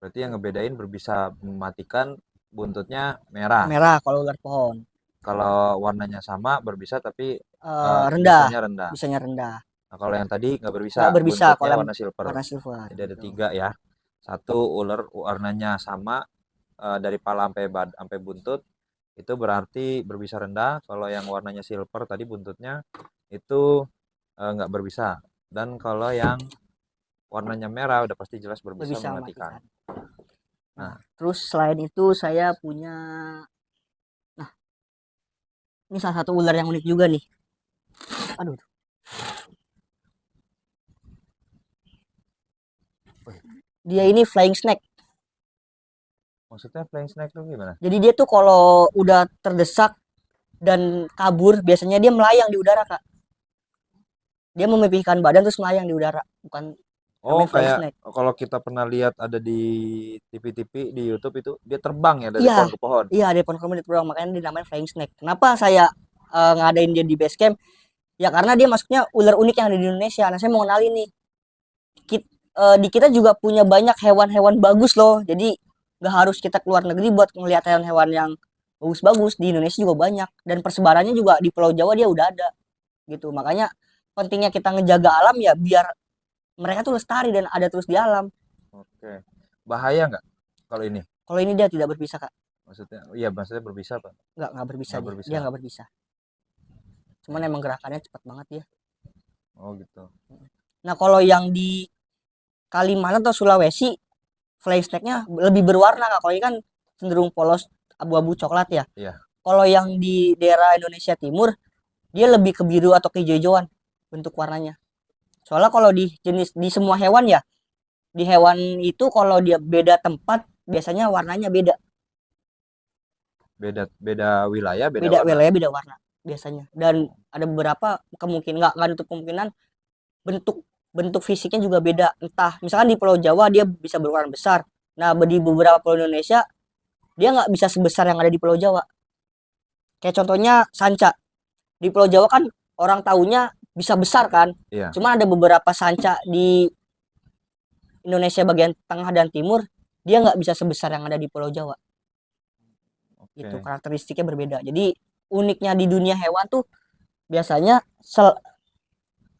Berarti yang ngebedain berbisa mematikan, buntutnya merah. Merah kalau ular pohon. Kalau warnanya sama berbisa tapi Rendah, bisanya rendah. bisanya rendah. Nah, kalau yang tadi nggak berbisa, Nggak berbisa buntutnya kalau yang warna silver. warna silver. Jadi ada Gitu. 3 ya. Satu ular warnanya sama dari pala sampai buntut, itu berarti berbisa rendah. Kalau yang warnanya silver tadi buntutnya itu nggak berbisa. Dan kalau yang warnanya merah udah pasti jelas berbisa Berbisa mematikan. mematikan. Nah, Terus selain itu saya punya, nah ini salah satu ular yang unik juga nih. Aduh, dia ini flying snake. maksudnya flying snake itu gimana? Jadi dia tuh kalau udah terdesak dan kabur, biasanya dia melayang di udara, Kak. Dia memipihkan badan terus melayang di udara, bukan Oh, namanya flying kayak snake. kalau kita pernah lihat ada di TV-TV di YouTube itu dia terbang ya dari Iya, pohon ke pohon. iya ada pohon di terbang, makanya dinamain flying snake. Kenapa saya ngadain dia di base camp? Ya karena dia masuknya ular unik yang ada di Indonesia. Nah, saya mau kenalin nih. Di kita juga punya banyak hewan-hewan bagus loh. Jadi nggak harus kita keluar negeri buat melihat hewan-hewan yang bagus-bagus. Di Indonesia juga banyak dan persebarannya juga di Pulau Jawa dia udah ada gitu. Makanya pentingnya kita ngejaga alam ya biar mereka tuh lestari dan ada terus di alam. Oke. Bahaya nggak kalau ini? Kalau ini dia tidak berbisa, Kak. Maksudnya, iya maksudnya berbisa Pak. Nggak berbisa Nggak dia. berbisa. Dia nggak berbisa. Cuman emang gerakannya cepat banget ya. Oh gitu. Nah, kalau yang di Kalimantan atau Sulawesi, flying snake-nya lebih berwarna, Kak. Kalau ini kan cenderung polos abu-abu coklat ya. Iya. Kalau yang di daerah Indonesia Timur, dia lebih ke biru atau ke hijau-hijauan bentuk warnanya. Soalnya kalau di jenis di semua hewan ya, di hewan itu kalau dia beda tempat, biasanya warnanya beda. Beda wilayah, beda Beda warna. wilayah, beda warna biasanya. Dan ada beberapa kemungkinan nggak nutup kemungkinan bentuk bentuk fisiknya juga beda. Entah misalkan di Pulau Jawa dia bisa berukuran besar. Nah, di beberapa pulau Indonesia dia nggak bisa sebesar yang ada di Pulau Jawa. Kayak contohnya sanca. Di Pulau Jawa kan orang taunya bisa besar kan. Iya. Cuma ada beberapa sanca di Indonesia bagian tengah dan timur dia nggak bisa sebesar yang ada di Pulau Jawa. Oke. Gitu, karakteristiknya berbeda. Jadi uniknya di dunia hewan tuh biasanya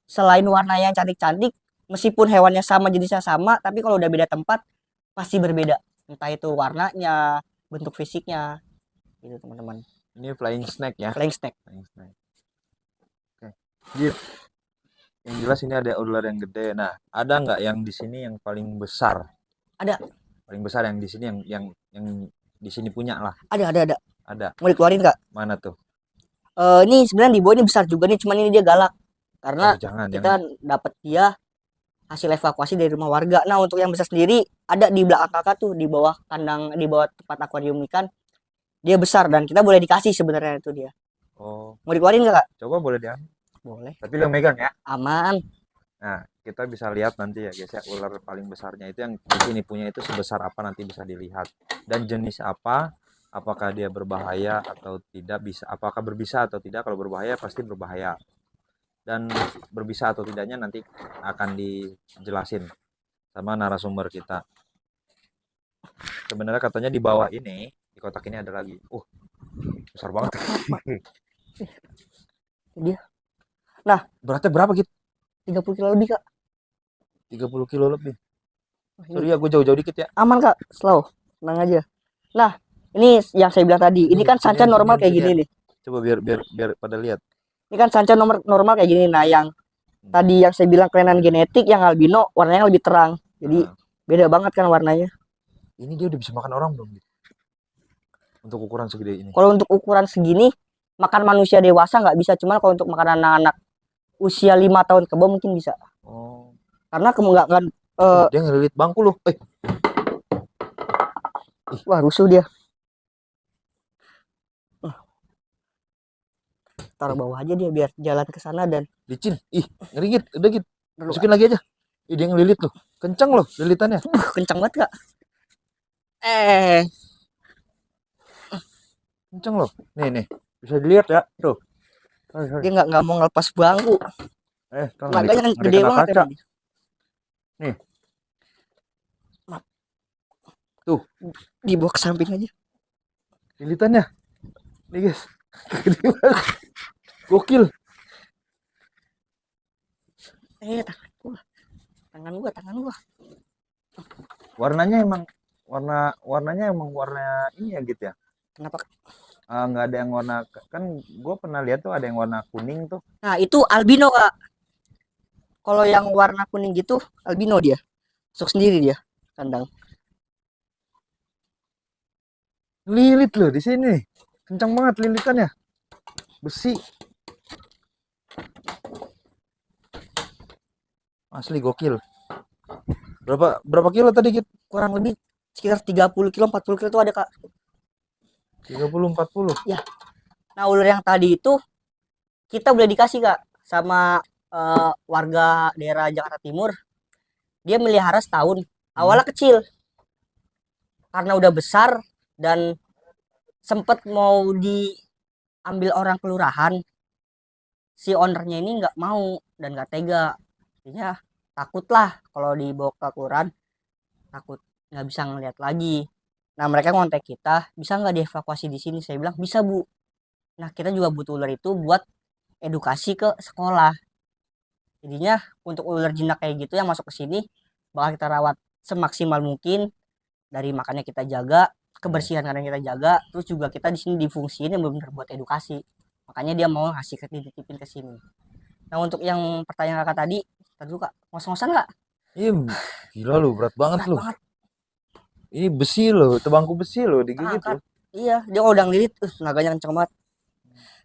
selain warna yang cantik-cantik, meskipun hewannya sama jenisnya sama, tapi kalau udah beda tempat pasti berbeda. Entah itu warnanya, bentuk fisiknya, gitu teman-teman. Ini flying snake ya. Flying snake. Flying snake. Oke. Jip. Yang jelas ini ada ular yang gede. Nah, ada nggak yang di sini yang paling besar? Ada. Paling besar yang di sini yang di sini punya lah. Ada. Ada. Mau dikeluarin nggak? Mana tuh? Ini sebenarnya di bawah ini besar juga nih, cuman ini dia galak. Karena jangan, kita dapat dia hasil evakuasi dari rumah warga. Nah, untuk yang besar sendiri ada di belakang kakak tuh, di bawah kandang, di bawah tempat akuarium ikan. Dia besar dan kita boleh dikasih sebenarnya itu dia. Oh. Mau dikeluarin nggak, Kak? Coba boleh diambil. Boleh. Tapi lo megang ya. Aman. Nah, kita bisa lihat nanti ya guys ya, ular paling besarnya itu yang di sini punya itu sebesar apa nanti bisa dilihat. Dan jenis apa, apakah dia berbahaya atau tidak, apakah berbisa atau tidak. Kalau berbahaya pasti berbahaya. Dan berbisa atau tidaknya nanti akan dijelasin sama narasumber kita. Sebenarnya katanya di bawah ini, di kotak ini ada lagi. Besar banget. Dia. Nah, beratnya berapa gitu? 30 kilo lebih, Kak. 30 kilo lebih. Sorry ya, gue jauh-jauh dikit ya. Aman, Kak. Slow. Tenang aja. Nah, ini yang saya bilang tadi. Ini kan sanca normal kayak gini nih. Coba biar pada lihat. Ini kan sanca normal kayak gini. Nah, yang tadi yang saya bilang kelainan genetik yang albino warnanya lebih terang. Jadi beda banget kan warnanya. Ini dia udah bisa makan orang belum? Untuk ukuran segede ini. Kalau untuk ukuran segini makan manusia dewasa nggak bisa, cuman kalau untuk makan anak-anak usia 5 tahun ke bawah mungkin bisa. Oh. Karena kemungkinan dia ngelilit bangku loh. Wah, rusuh dia. Taruh bawah aja dia biar jalan ke sana dan licin. Ngeri gitu. Udah gitu. Masukin lagi aja. Dia ngelilit loh. Kencang loh lilitannya. Kencang banget, Kak. Kencang loh. Nih. Bisa dilihat ya. Tuh. Dia nggak mau ngelepas bangku. Kang Naganya kan nggak gede kena banget kaca. emang. Nih, Maaf, tuh dibawa ke samping aja. lilitannya. Nih guys, gede banget. Gokil. Tangan gua. Warnanya emang warnanya emang warna ini ya gitu ya. Kenapa? Nggak ada yang warna, kan gue pernah lihat tuh ada yang warna kuning tuh. Nah, itu albino, Kak. Kalau yang warna kuning gitu, albino dia. Masuk sendiri dia kandang. Lilit loh di sini. Kencang banget lilitannya. Besi. Asli gokil. Berapa kilo tadi Kit? Kurang lebih sekitar 30 kilo, 40 kilo itu ada, Kak. 30 40. Ya. Nah, ular yang tadi itu kita boleh dikasih, Kak, sama warga daerah Jakarta Timur. Dia melihara setahun. Hmm. Awalnya kecil. Karena udah besar dan sempet mau diambil orang kelurahan, si ownernya ini nggak mau dan nggak tega. Artinya takut lah kalau dibawa ke kelurahan, takut nggak bisa ngeliat lagi. Nah, mereka ngontek kita, bisa nggak dievakuasi di sini? Saya bilang bisa, Bu. Nah, kita juga butuh ular itu buat edukasi ke sekolah. Jadinya untuk ular jinak kayak gitu yang masuk ke sini bakal kita rawat semaksimal mungkin, dari makannya kita jaga, kebersihan kadang kita jaga, terus juga kita di sini difungsiin yang benar-benar buat edukasi. Makanya dia mau ngasih ke dititipin ke sini. Nah, untuk yang pertanyaan kakak tadi Kak, ngos-ngosan nggak? Iya, gila lu, berat banget Berat lu. banget, Ini besi loh, tebangku besi loh, digigit angkat. loh. Iya, dia kalau udah ngelilit, naganya kenceng banget.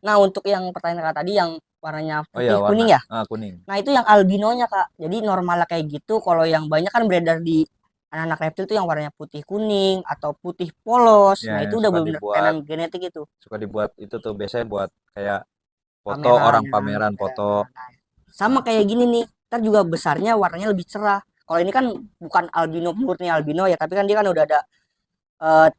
Nah, untuk yang pertanyaan kakak tadi yang warnanya Oh ya, putih warna. kuning ya. Kuning. Nah, itu yang albinonya, Kak. Jadi normalnya kayak gitu, kalau yang banyak kan beredar di anak-anak reptil tuh yang warnanya putih kuning atau putih polos. Ya, Nah, itu yang udah benar-benar kelainan genetik itu. suka dibuat itu tuh biasanya buat kayak foto Pameran orang ya, pameran foto. sama kayak gini nih, ntar juga besarnya warnanya lebih cerah. Kalau ini kan bukan albino murni albino ya, tapi kan dia kan udah ada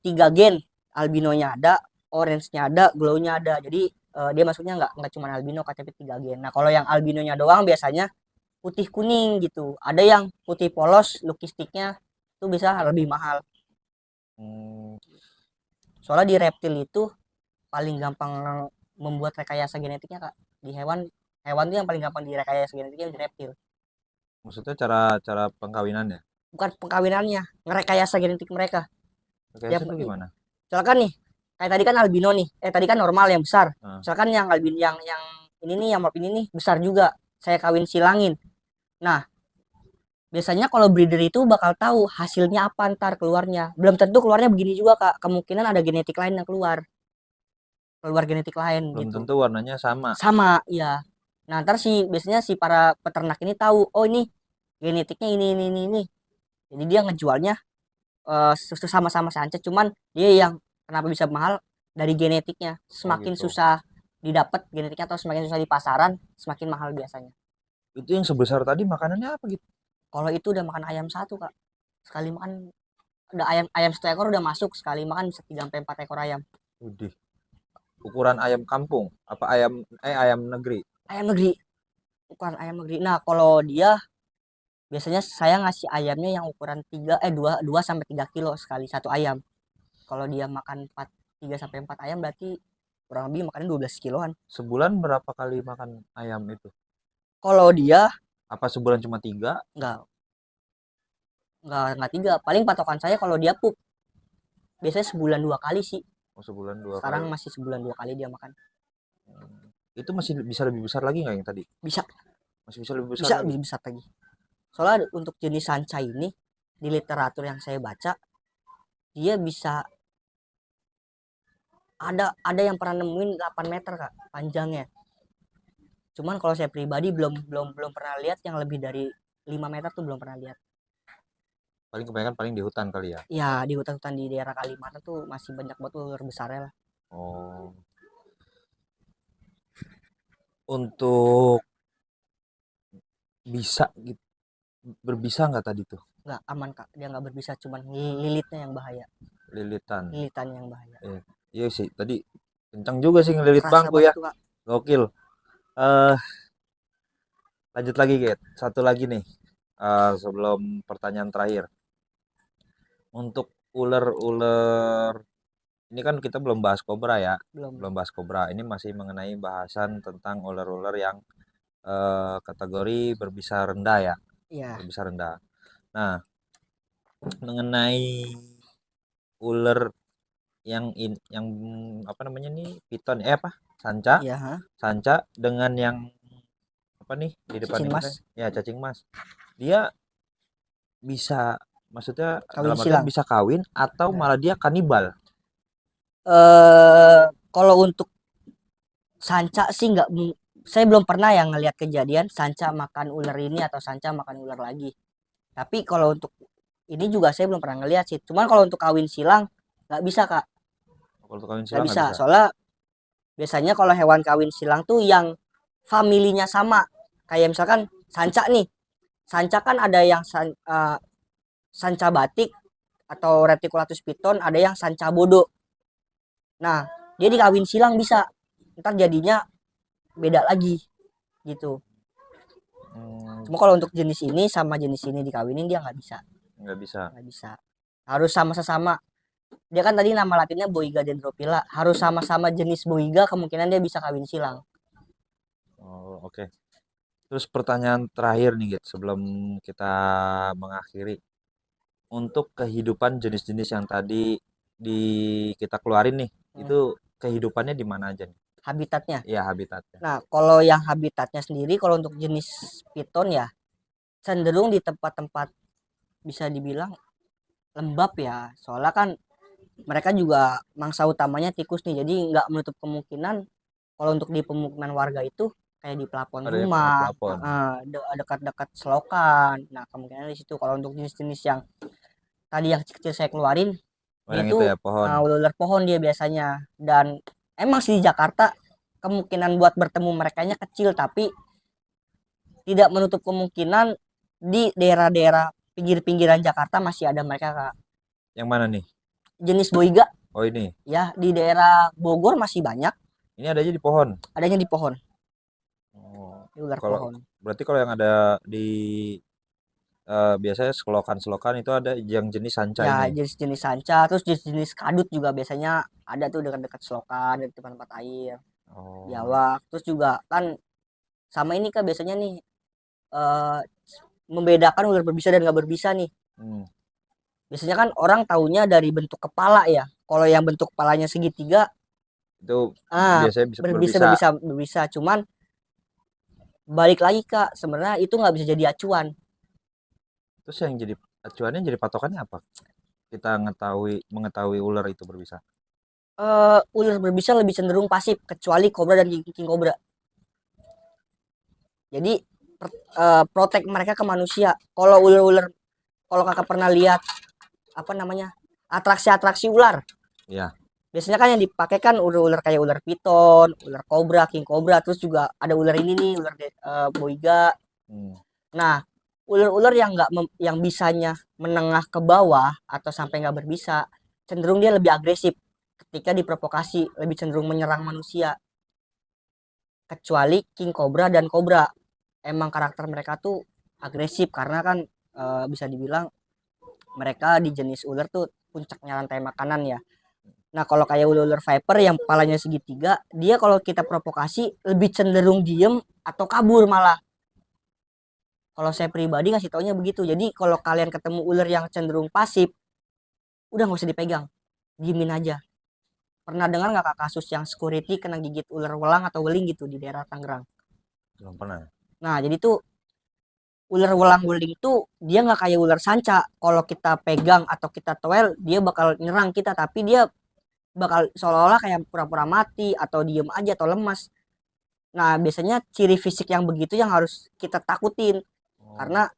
tiga gen. Albinonya ada, orange-nya ada, glow-nya ada. Jadi dia masuknya nggak cuma albino, tapi tiga gen. Nah, kalau yang albinonya doang biasanya putih kuning gitu. Ada yang putih polos, logistiknya itu bisa lebih mahal. Hmm, Soalnya di reptil itu paling gampang membuat rekayasa genetiknya, Kak. Di hewan, hewan itu yang paling gampang direkayasa genetiknya di reptil. maksudnya cara pengkawinannya. Bukan pengkawinannya, ngerekayasa genetik mereka. Ya, Rekayasa itu gimana? misalkan nih, kayak tadi kan albino nih, tadi kan normal yang besar. Nah, Misalkan yang albino yang ini nih, yang ini nih besar juga. Saya kawin silangin. Nah, biasanya kalau breeder itu bakal tahu hasilnya apa ntar keluarnya. Belum tentu keluarnya begini juga, Kak. Kemungkinan ada genetik lain yang keluar genetik lain belum gitu. tentu warnanya sama. Sama, ya. Nah, ntar biasanya si para peternak ini tahu, oh ini genetiknya ini. Jadi dia ngejualnya sama-sama sanca, cuman dia yang kenapa bisa mahal dari genetiknya. Oh Semakin gitu. susah didapat genetiknya atau semakin susah di pasaran, semakin mahal biasanya. Itu yang sebesar tadi makanannya apa gitu? Kalau itu udah makan ayam satu, Kak. Sekali makan udah ayam ayam satu ekor udah masuk, sekali makan bisa 3 sampai 4 ekor ayam. Udih. Ukuran ayam kampung apa ayam negeri? Ayam negeri, bukan ayam negeri. Nah, kalau dia biasanya saya ngasih ayamnya yang ukuran 2 sampai 3 kilo sekali satu ayam. Kalau dia makan 3 sampai 4 ayam berarti kurang lebih makannya 12 kiloan. Sebulan berapa kali makan ayam itu? Kalau dia Apa sebulan cuma 3? nggak nggak 3, paling patokan saya kalau dia pup biasanya sebulan 2 kali sih. Oh, sebulan 2 kali. Sekarang masih sebulan 2 kali dia makan. Itu masih bisa lebih besar lagi nggak yang tadi? Bisa, Masih bisa lebih besar bisa lagi. lebih besar lagi. Soalnya untuk jenis sanca ini di literatur yang saya baca dia bisa ada yang pernah nemuin 8 meter, Kak, panjangnya. Cuman kalau saya pribadi belum belum belum pernah lihat yang lebih dari 5 meter tuh belum pernah lihat. Paling kebanyakan paling di hutan kali ya. Ya, di hutan-hutan di daerah Kalimantan tuh masih banyak banget ular besarnya lah. Oh. Untuk bisa gitu, berbisa nggak tadi tuh? Nggak aman, Kak, dia nggak berbisa, cuman lilitnya yang bahaya. Lilitan. Lilitannya yang bahaya. Iya sih, tadi kencang juga sih ngelilit Kerasa bangku banget ya. tuh, Kak. Gokil. Eh Lanjut lagi, Get. Satu lagi nih, sebelum pertanyaan terakhir. Untuk ular-ular, ini kan kita belum bahas kobra ya, Belum. belum bahas kobra. Ini masih mengenai bahasan tentang ular-ular yang kategori berbisa rendah ya, Iya. berbisa rendah. Nah, mengenai ular yang apa namanya nih, piton, apa? Sanca, Iya, ha? sanca dengan yang apa nih di depan Cacing ini mas teh? Ya, cacing mas. Dia bisa, maksudnya kawin dalam artian silang. bisa kawin atau Ya. malah dia kanibal. Kalau untuk sanca sih nggak, saya belum pernah yang ngelihat kejadian sanca makan ular ini atau sanca makan ular lagi. Tapi kalau untuk ini juga saya belum pernah ngelihat sih. Cuman kalau untuk kawin silang nggak bisa kak, Kalau untuk kawin nggak silang nggak bisa. bisa. Soalnya biasanya kalau hewan kawin silang tuh yang familinya sama. Kayak misalkan sanca nih, sanca kan ada yang sanca batik atau reticulatus piton, ada yang sanca bodo. Nah, dia dikawin silang bisa. Ntar jadinya beda lagi gitu. Hmm, Cuma kalau untuk jenis ini sama jenis ini dikawinin dia nggak bisa, nggak bisa. nggak bisa. Harus sama-sama. Dia kan tadi nama latinnya Boiga dendrophylla. Harus sama-sama jenis Boiga kemungkinan dia bisa kawin silang. Oh, oke. Terus pertanyaan terakhir nih, Git, sebelum kita mengakhiri. Untuk kehidupan jenis-jenis yang tadi di kita keluarin nih, Hmm, itu kehidupannya di mana aja nih? habitatnya. Iya, habitatnya. Nah, kalau yang habitatnya sendiri, kalau untuk jenis piton ya cenderung di tempat-tempat bisa dibilang lembab ya. Soalnya kan mereka juga mangsa utamanya tikus nih. Jadi nggak menutup kemungkinan kalau untuk di pemukiman warga itu kayak di pelapon Adanya rumah, pelapon. dekat-dekat selokan. Nah, kemungkinan di situ. Kalau untuk jenis-jenis yang tadi yang kecil saya keluarin, Oh, dia yang itu itu ya, pohon. ular pohon dia biasanya. Dan emang sih di Jakarta kemungkinan buat bertemu mereka kecil, tapi tidak menutup kemungkinan di daerah-daerah pinggir-pinggiran Jakarta masih ada mereka kak. Yang mana nih? Jenis boiga Oh, ini. ya di daerah Bogor masih banyak, Ini ada aja di pohon. adanya di pohon, Oh, di ular kalau pohon. berarti kalau yang ada di biasanya selokan-selokan itu ada yang jenis sanca Ya ini. jenis-jenis sanca, terus jenis-jenis kadut juga biasanya ada tuh dekat-dekat selokan, di tempat-tempat air, Oh, biawak. Terus juga kan sama ini kak biasanya nih, eh, membedakan ular berbisa dan nggak berbisa nih. hmm, Biasanya kan orang taunya dari bentuk kepala ya. Kalau yang bentuk kepalanya segitiga, itu ah biasanya bisa berbisa berbisa. berbisa berbisa. Cuman balik lagi kak, sebenarnya itu nggak bisa jadi acuan. Terus yang jadi acuannya, jadi patokannya apa? Kita mengetahui ular itu berbisa. Ular berbisa lebih cenderung pasif kecuali kobra dan king kobra. Jadi protek mereka ke manusia. Kalau ular-ular, kalau kakak pernah lihat apa namanya atraksi-atraksi ular, Iya. biasanya kan yang dipakai kan ular-ular kayak ular piton, ular kobra, king kobra, terus juga ada ular ini nih, ular boiga. Hmm. Nah, ular-ular yang nggak yang bisanya menengah ke bawah atau sampai nggak berbisa, cenderung dia lebih agresif ketika diprovokasi, lebih cenderung menyerang manusia. Kecuali king cobra dan cobra, emang karakter mereka tuh agresif karena kan bisa dibilang mereka di jenis ular tuh puncaknya rantai makanan ya. Nah kalau kayak ular viper yang kepalanya segitiga, dia kalau kita provokasi lebih cenderung diem atau kabur malah. Kalau saya pribadi ngasih taunya begitu. Jadi kalau kalian ketemu ular yang cenderung pasif, udah nggak usah dipegang, diemin aja. Pernah dengar nggak kak kasus yang security kena gigit ular welang atau weling gitu di daerah Tangerang? Belum pernah. Nah jadi tuh ular welang weling itu dia nggak kayak ular sanca. Kalau kita pegang atau kita toel, dia bakal nyerang kita, tapi dia bakal seolah-olah kayak pura-pura mati atau diem aja atau lemas. Nah biasanya ciri fisik yang begitu yang harus kita takutin Oh, karena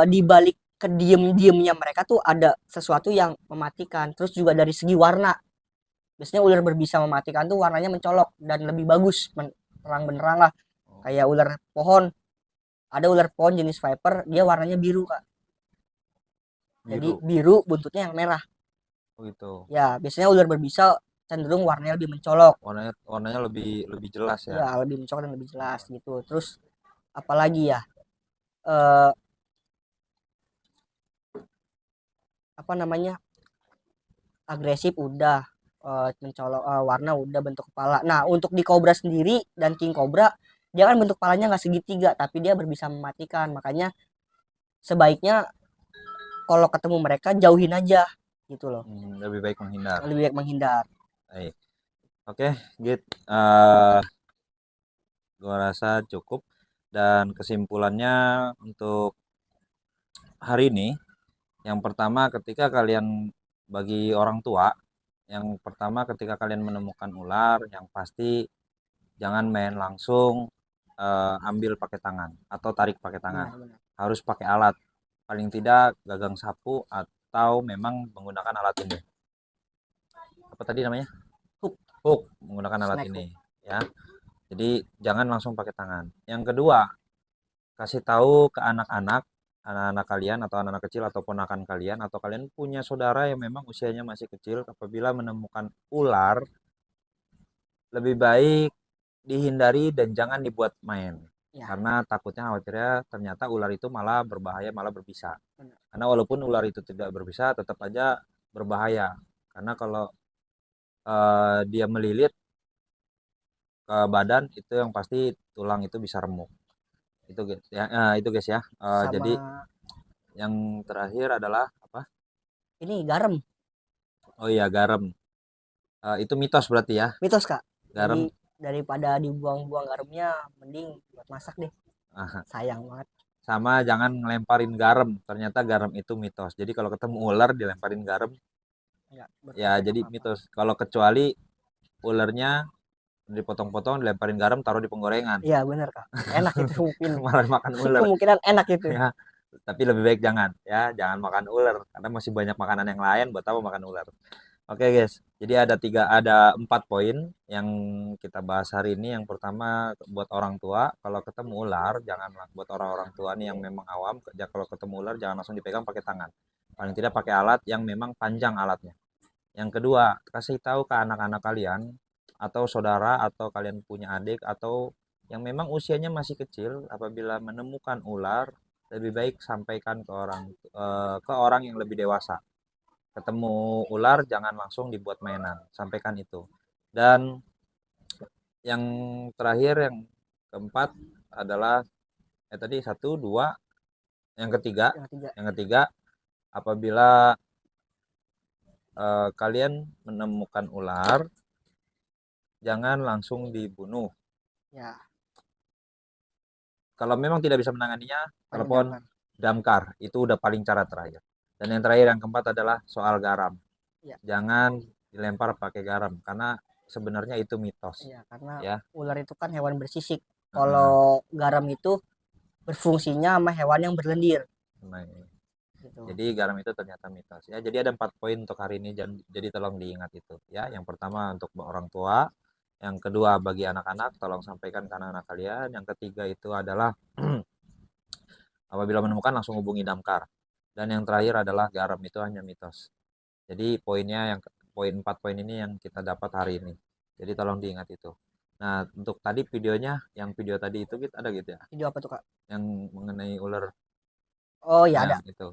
di balik kediem-diemnya mereka tuh ada sesuatu yang mematikan. Terus juga dari segi warna, biasanya ular berbisa mematikan tuh warnanya mencolok dan lebih bagus, terang benderang lah. oh, Kayak ular pohon, ada ular pohon jenis viper, dia warnanya biru kak. Jadi biru. biru buntutnya yang merah. Oh, gitu. Ya biasanya ular berbisa cenderung warnanya lebih mencolok. Warnanya lebih lebih jelas ya. Ya, lebih mencolok dan lebih jelas gitu. Terus apalagi ya? Eh, apa namanya? Agresif udah, mencolok, warna udah, bentuk kepala. Nah, untuk di Cobra sendiri dan King Cobra, dia kan bentuk kepalanya nggak segitiga, tapi dia berbisa mematikan. Makanya sebaiknya kalau ketemu mereka jauhin aja gitu loh. Lebih baik menghindar. Lebih baik menghindar. Baik. Oke, Git. Gua rasa cukup, dan kesimpulannya untuk hari ini, yang pertama ketika kalian, bagi orang tua, yang pertama ketika kalian menemukan ular, yang pasti jangan main langsung, ambil pakai tangan atau tarik pakai tangan. Benar-benar. Harus pakai alat. Paling tidak gagang sapu atau memang menggunakan alat ini. Apa tadi namanya? Hook, Hook, menggunakan alat snack ini hook. ya. Jadi jangan langsung pakai tangan. Yang kedua, kasih tahu ke anak-anak kalian atau anak-anak kecil atau ponakan kalian, atau kalian punya saudara yang memang usianya masih kecil, apabila menemukan ular lebih baik dihindari dan jangan dibuat main. Ya, Karena takutnya, khawatirnya ternyata ular itu malah berbahaya, malah berbisa. benar. Karena walaupun ular itu tidak berbisa, tetap aja berbahaya. Karena kalau dia melilit ke badan, itu yang pasti tulang itu bisa remuk. Itu guys ya, itu guys ya. Jadi Sama yang terakhir adalah apa? ini garam, Oh iya, garam. Itu mitos berarti ya. mitos Kak. Garam. Jadi daripada dibuang-buang garamnya, mending buat masak deh. Aha. Sayang banget. Sama jangan ngelemparin garam. Ternyata garam itu mitos. Jadi kalau ketemu ular dilemparin garam, Enggak ya berefek jadi apa-apa. mitos. Kalau kecuali ularnya dipotong-potong, dilemparin garam, taruh di penggorengan. Iya benar Kak. Enak itu mungkin. Malah makan ular Kemungkinan enak itu. ya. Tapi lebih baik jangan ya, jangan makan ular karena masih banyak makanan yang lain, buat apa makan ular. Oke guys, jadi ada 4 poin yang kita bahas hari ini. Yang pertama, buat orang tua, kalau ketemu ular, janganlah, buat orang-orang tua nih yang memang awam, kalau ketemu ular jangan langsung dipegang pakai tangan. Paling tidak pakai alat yang memang panjang alatnya. Yang kedua, kasih tahu ke anak-anak kalian atau saudara, atau kalian punya adik atau yang memang usianya masih kecil, apabila menemukan ular lebih baik sampaikan ke orang yang lebih dewasa. Ketemu ular jangan langsung dibuat mainan, sampaikan itu. Dan yang terakhir, yang keempat adalah tadi satu dua, yang ketiga, Yang ketiga. apabila kalian menemukan ular jangan langsung dibunuh. Ya, Kalau memang tidak bisa menanganinya, paling telepon damkar. damkar, itu udah paling cara terakhir. Dan yang terakhir, yang keempat adalah soal garam. Ya, Jangan dilempar pakai garam karena sebenarnya itu mitos iya karena ya. ular itu kan hewan bersisik. Heeh. Kalau garam itu berfungsinya sama hewan yang berlendir Nah, gitu. jadi garam itu ternyata mitos ya. Jadi ada 4 poin untuk hari ini, jadi tolong diingat itu ya. Yang pertama untuk orang tua, yang kedua bagi anak-anak, tolong sampaikan ke anak-anak kalian. Yang ketiga itu adalah apabila menemukan langsung hubungi damkar. Dan yang terakhir adalah garam itu hanya mitos. Jadi poin 4 poin ini yang kita dapat hari ini. Jadi tolong diingat itu. Nah, untuk tadi videonya, yang video tadi itu kita ada gitu ya, Video apa tuh Kak? yang mengenai ular Oh ya yang ada. itu.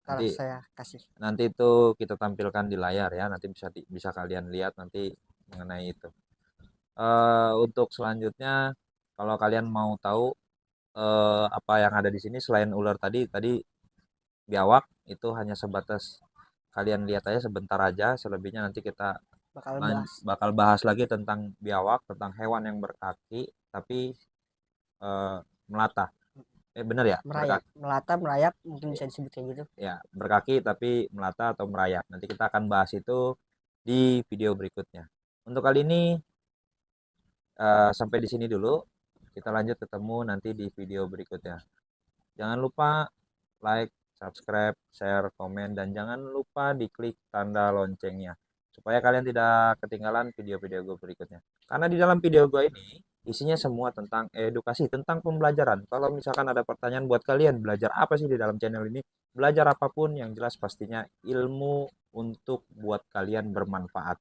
Ntar Nanti saya kasih. nanti itu kita tampilkan di layar ya. Nanti bisa kalian lihat nanti mengenai itu. Untuk selanjutnya, kalau kalian mau tahu apa yang ada di sini selain ular tadi biawak, itu hanya sebatas kalian lihat aja sebentar aja. Selebihnya nanti kita Bakal bahas bakal bahas lagi tentang biawak, tentang hewan yang berkaki tapi eh, melata. Bener ya, merayap, berkaki melata, merayap, mungkin bisa disebut kayak gitu. ya, berkaki tapi melata atau merayap. Nanti kita akan bahas itu di video berikutnya. Untuk kali ini sampai di sini dulu. Kita lanjut ketemu nanti di video berikutnya. Jangan lupa like, subscribe, share, komen, dan jangan lupa diklik tanda loncengnya supaya kalian tidak ketinggalan video-video gue berikutnya. Karena di dalam video gue ini isinya semua tentang edukasi, tentang pembelajaran. Kalau misalkan ada pertanyaan buat kalian, belajar apa sih di dalam channel ini? Belajar apapun, yang jelas pastinya ilmu untuk buat kalian bermanfaat.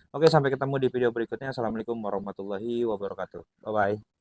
Oke, sampai ketemu di video berikutnya. Assalamualaikum warahmatullahi wabarakatuh. Bye bye.